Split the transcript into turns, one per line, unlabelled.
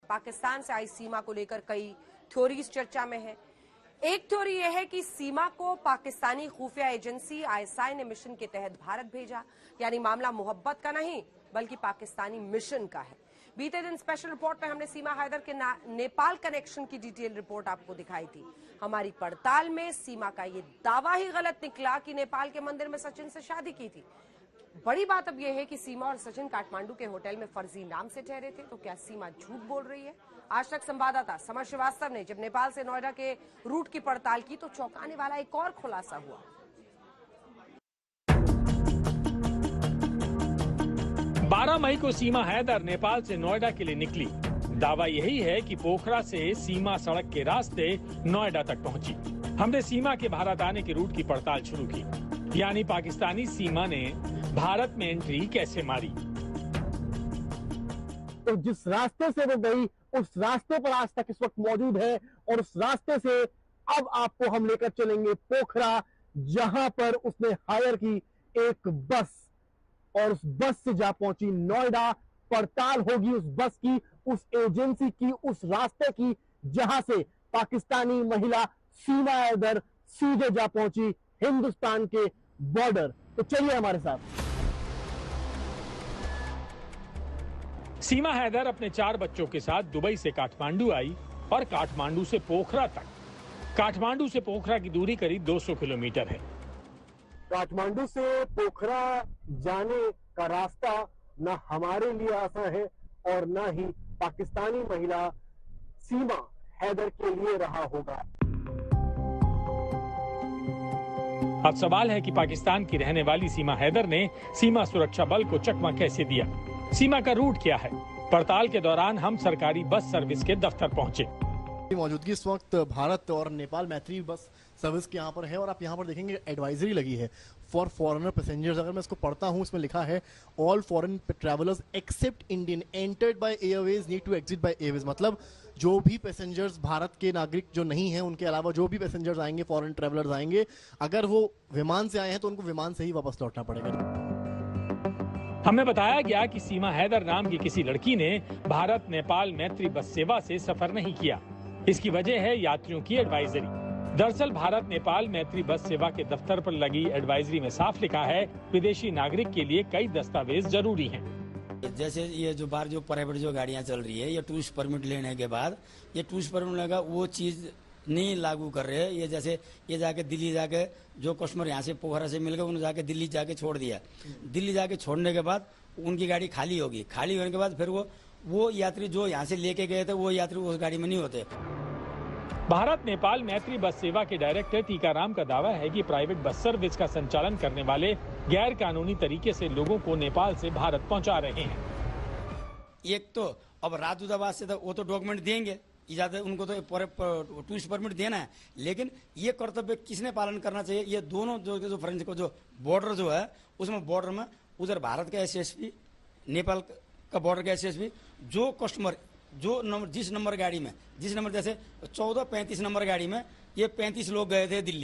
पाकिस्तान से आई सीमा को लेकर कई थ्योरीज चर्चा में है। एक थ्योरी यह है कि सीमा को पाकिस्तानी खुफिया एजेंसी आईएसआई ने मिशन के तहत भारत भेजा, यानी मामला मोहब्बत का नहीं बल्कि पाकिस्तानी मिशन का है। बीते दिन स्पेशल रिपोर्ट में हमने सीमा हैदर के नेपाल कनेक्शन की डिटेल रिपोर्ट आपको दिखाई थी। हमारी पड़ताल में सीमा का ये दावा ही गलत निकला कि नेपाल के मंदिर में सचिन से शादी की थी। बड़ी बात अब यह है कि सीमा और सचिन काठमांडू के होटल में फर्जी नाम से ठहरे थे। तो क्या सीमा झूठ बोल रही है? आज तक संवाददाता समर श्रीवास्तव ने जब नेपाल से नोएडा के रूट की पड़ताल की तो चौंकाने वाला एक और खुलासा हुआ।
12 मई को सीमा हैदर नेपाल से नोएडा के लिए निकली। दावा यही है कि पोखरा से सीमा सड़क के रास्ते नोएडा तक पहुंची। हमने सीमा के भारत आने के रूट की पड़ताल शुरू की, यानी पाकिस्तानी सीमा ने भारत में एंट्री कैसे मारी।
तो जिस रास्ते से वो गई उस रास्ते पर आज तक इस वक्त मौजूद है और उस रास्ते से अब आपको हम लेकर चलेंगे पोखरा, जहां पर उसने हायर की एक बस और उस बस से जा पहुंची नोएडा। पड़ताल होगी उस बस की, उस एजेंसी की, उस रास्ते की जहां से पाकिस्तानी महिला सीमा हैदर सीधे जा पहुंची हिंदुस्तान के बॉर्डर। तो चलिए हमारे साथ।
सीमा हैदर अपने 4 बच्चों के साथ दुबई से काठमांडू आई और काठमांडू से पोखरा तक। काठमांडू से पोखरा की दूरी करीब 200 किलोमीटर है।
काठमांडू से पोखरा जाने का रास्ता न हमारे लिए आसान है और न ही पाकिस्तानी महिला सीमा हैदर के लिए रहा होगा।
अब सवाल है कि पाकिस्तान की रहने वाली सीमा हैदर ने सीमा सुरक्षा बल को चकमा कैसे दिया? सीमा का रूट क्या है? पड़ताल के दौरान हम सरकारी बस सर्विस के दफ्तर पहुंचे।
मौजूदगी इस वक्त भारत और नेपाल मैत्री बस सर्विस के यहाँ पर है और आप यहाँ पर देखेंगे एडवाइजरी लगी है फॉर फॉरेनर पैसेंजर्स। अगर मैं इसको पढ़ता हूँ, इसमें लिखा है all foreign travellers except Indian entered by airways need to exit by airways. मतलब जो भी पैसेंजर्स भारत के नागरिक जो नहीं है, उनके अलावा जो भी पैसेंजर्स आएंगे, फॉरेन ट्रैवलर्स आएंगे, अगर वो विमान से आए हैं तो उनको विमान से ही वापस लौटना पड़ेगा।
हमें बताया गया कि सीमा हैदर नाम की किसी लड़की ने भारत नेपाल मैत्री बस सेवा से सफर नहीं किया। इसकी वजह है यात्रियों की एडवाइजरी। दरअसल भारत नेपाल मैत्री बस सेवा के दफ्तर पर लगी एडवाइजरी में साफ लिखा है, विदेशी नागरिक के लिए कई दस्तावेज जरूरी हैं।
जैसे ये जो बाहर जो प्राइवेट जो गाड़ियां चल रही है, ये टूरिस्ट परमिट लेने के बाद ये टूरिस्ट परमिट लगा वो चीज नहीं लागू कर रहे हैं। ये जैसे ये जाके दिल्ली जाके जो कस्टमर यहाँ से पोखरा से मिल गए, उन्हें जाके दिल्ली जाके छोड़ दिया। दिल्ली जाके छोड़ने के बाद उनकी गाड़ी खाली होगी। खाली होने के बाद फिर वो यात्री जो यहाँ से लेके गए थे वो यात्री उस गाड़ी में नहीं होते।
भारत नेपाल मैत्री बस सेवा के डायरेक्टर टीकाराम का दावा है कि प्राइवेट बस सर्विस का संचालन करने वाले गैर कानूनी तरीके से लोगों को नेपाल से भारत पहुंचा रहे हैं।
एक तो अब राजदूतावास से तो वो तो डॉक्यूमेंट देंगे, इजाजत उनको तो टूरिस्ट परमिट देना है, लेकिन ये कर्तव्य किसने पालन करना चाहिए? ये दोनों जो फ्रेंच को जो बॉर्डर जो है उसमें बॉर्डर में उधर भारत का एसएसपी, नेपाल का बॉर्डर का एसएसपी, जो कस्टमर जो नंबर जिस नंबर गाड़ी में जिस नंबर जैसे 14-35 नंबर गाड़ी में ये 35 लोग गए थे दिल्ली।